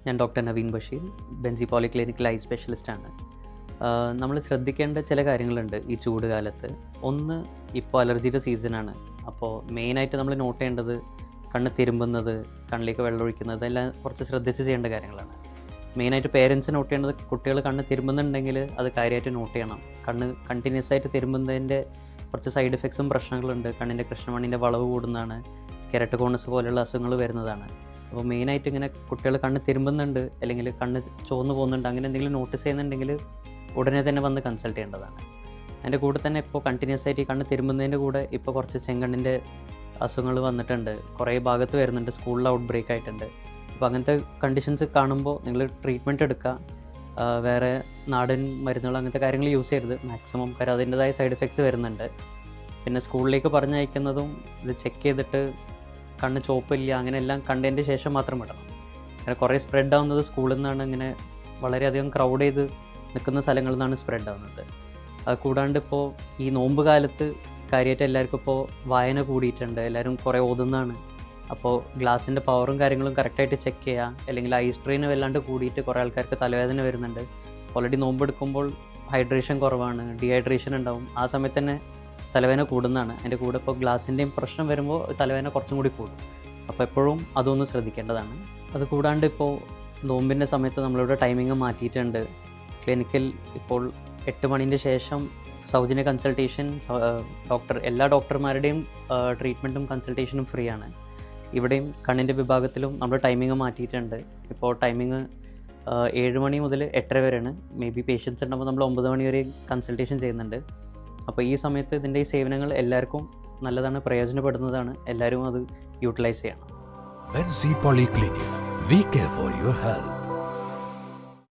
ഞാൻ doctor Naveen Basheer, Benzy പോളിക്ലിനിക്കിൽ I സ്പെഷ്യലിസ്റ്റാണ്. നമ്മൾ ശ്രദ്ധിക്കേണ്ട ചില കാര്യങ്ങളുണ്ട് ഈ ചൂട് കാലത്ത്. ഒന്ന്, ഇപ്പോൾ അലർജിയുടെ സീസണാണ്. അപ്പോൾ മെയിനായിട്ട് നമ്മൾ നോട്ട് ചെയ്യേണ്ടത് കണ്ണ് തിരുമ്പുന്നത്, കണ്ണിലേക്ക് വെള്ളമൊഴിക്കുന്നത്, എല്ലാം കുറച്ച് ശ്രദ്ധിച്ച് ചെയ്യേണ്ട കാര്യങ്ങളാണ്. മെയിനായിട്ട് പേരൻസ് നോട്ട് ചെയ്യേണ്ടത്, കുട്ടികൾ കണ്ണ് തിരുമ്പുന്നുണ്ടെങ്കിൽ അത് കാര്യമായിട്ട് നോട്ട് ചെയ്യണം. കണ്ണ് കണ്ടിന്യൂസ് ആയിട്ട് തിരുമ്പുന്നതിൻ്റെ കുറച്ച് സൈഡ് എഫക്ട്സും പ്രശ്നങ്ങളുണ്ട്. കണ്ണിൻ്റെ കൃഷ്ണമണിൻ്റെ വളവ് കൂടുന്നതാണ്, കെരട്ടോകോണസ് പോലെയുള്ള അസുഖങ്ങൾ വരുന്നതാണ്. അപ്പോൾ മെയിനായിട്ട് ഇങ്ങനെ കുട്ടികൾ കണ്ണ് തിരുമ്പുന്നുണ്ട് അല്ലെങ്കിൽ കണ്ണ് ചോർന്ന് പോകുന്നുണ്ട്, അങ്ങനെ എന്തെങ്കിലും നോട്ടീസ് ചെയ്യുന്നുണ്ടെങ്കിൽ ഉടനെ തന്നെ വന്ന് കൺസൾട്ട് ചെയ്യേണ്ടതാണ്. അതിൻ്റെ കൂടെ തന്നെ ഇപ്പോൾ കണ്ടിന്യൂസ് ആയിട്ട് ഈ കണ്ണ് തിരുമ്പുന്നതിൻ്റെ കൂടെ ഇപ്പോൾ കുറച്ച് ചെങ്കണ്ണിൻ്റെ അസുഖങ്ങൾ വന്നിട്ടുണ്ട്, കുറേ ഭാഗത്ത് വരുന്നുണ്ട്, സ്കൂളിൽ ഔട്ട് ബ്രേക്ക് ആയിട്ടുണ്ട്. അപ്പോൾ അങ്ങനത്തെ കണ്ടീഷൻസ് കാണുമ്പോൾ നിങ്ങൾ ട്രീറ്റ്മെൻറ്റ് എടുക്കുക. വേറെ നാടൻ മരുന്നുകൾ അങ്ങനത്തെ കാര്യങ്ങൾ യൂസ് ചെയ്യരുത് മാക്സിമം, കാരണം അതിൻ്റെതായ സൈഡ് എഫക്ട്സ് വരുന്നുണ്ട്. പിന്നെ സ്കൂളിലേക്ക് പറഞ്ഞയക്കുന്നതും ഇത് ചെക്ക് ചെയ്തിട്ട് കണ്ണ് ചോപ്പില്ല അങ്ങനെ എല്ലാം കണ്ടതിൻ്റെ ശേഷം മാത്രം വിടണം. അങ്ങനെ കുറേ സ്പ്രെഡ് ആവുന്നത് സ്കൂളിൽ നിന്നാണ്, ഇങ്ങനെ വളരെയധികം ക്രൗഡ് ചെയ്ത് നിൽക്കുന്ന സ്ഥലങ്ങളിൽ നിന്നാണ് സ്പ്രെഡ് ആവുന്നത്. അത് കൂടാണ്ട് ഇപ്പോൾ ഈ നോമ്പ് കാലത്ത് കാര്യമായിട്ട് എല്ലാവർക്കും ഇപ്പോൾ വായന കൂടിയിട്ടുണ്ട്, എല്ലാവരും കുറേ ഓതുന്നതാണ്. അപ്പോൾ ഗ്ലാസിൻ്റെ പവറും കാര്യങ്ങളും കറക്റ്റായിട്ട് ചെക്ക് ചെയ്യുക. അല്ലെങ്കിൽ ഐ സ്ട്രെയിൻ വല്ലാണ്ട് കൂടിയിട്ട് കുറേ ആൾക്കാർക്ക് തലവേദന വരുന്നുണ്ട്. ഓൾറെഡി നോമ്പെടുക്കുമ്പോൾ ഹൈഡ്രേഷൻ കുറവാണ്, ഡീഹൈഡ്രേഷൻ ഉണ്ടാവും, ആ സമയത്ത് തന്നെ തലവേദന കൂടുന്നതാണ്. അതിൻ്റെ കൂടെ ഇപ്പോൾ ഗ്ലാസിൻ്റെയും പ്രശ്നം വരുമ്പോൾ തലവേദന കുറച്ചും കൂടി കൂടും. അപ്പോൾ എപ്പോഴും അതൊന്ന് ശ്രദ്ധിക്കേണ്ടതാണ്. അത് കൂടാണ്ട് ഇപ്പോൾ നോമ്പിൻ്റെ സമയത്ത് നമ്മളിവിടെ ടൈമിങ് മാറ്റിയിട്ടുണ്ട്. ക്ലിനിക്കിൽ ഇപ്പോൾ 8 മണിൻ്റെ ശേഷം സൗജന്യ കൺസൾട്ടേഷൻ, എല്ലാ ഡോക്ടർമാരുടെയും ട്രീറ്റ്മെൻറ്റും കൺസൾട്ടേഷനും ഫ്രീ ആണ്. ഇവിടെയും കണ്ണിൻ്റെ വിഭാഗത്തിലും നമ്മൾ ടൈമിങ് മാറ്റിയിട്ടുണ്ട്. ഇപ്പോൾ ടൈമിങ് 7 മണി മുതൽ 8:30 വരെയാണ്. മേ ബി പേഷ്യൻസ് ഉണ്ടാകുമ്പോൾ നമ്മൾ 9 മണി വരെ കൺസൾട്ടേഷൻ ചെയ്യുന്നുണ്ട്. അപ്പോൾ ഈ സമയത്ത് ഇതിൻ്റെ ഈ സേവനങ്ങൾ എല്ലാവർക്കും നല്ലതാണ്, പ്രയോജനപ്പെടുന്നതാണ്. എല്ലാവരും അത് യൂട്ടിലൈസ് ചെയ്യണം. Benzy polyclinic, we care for your health.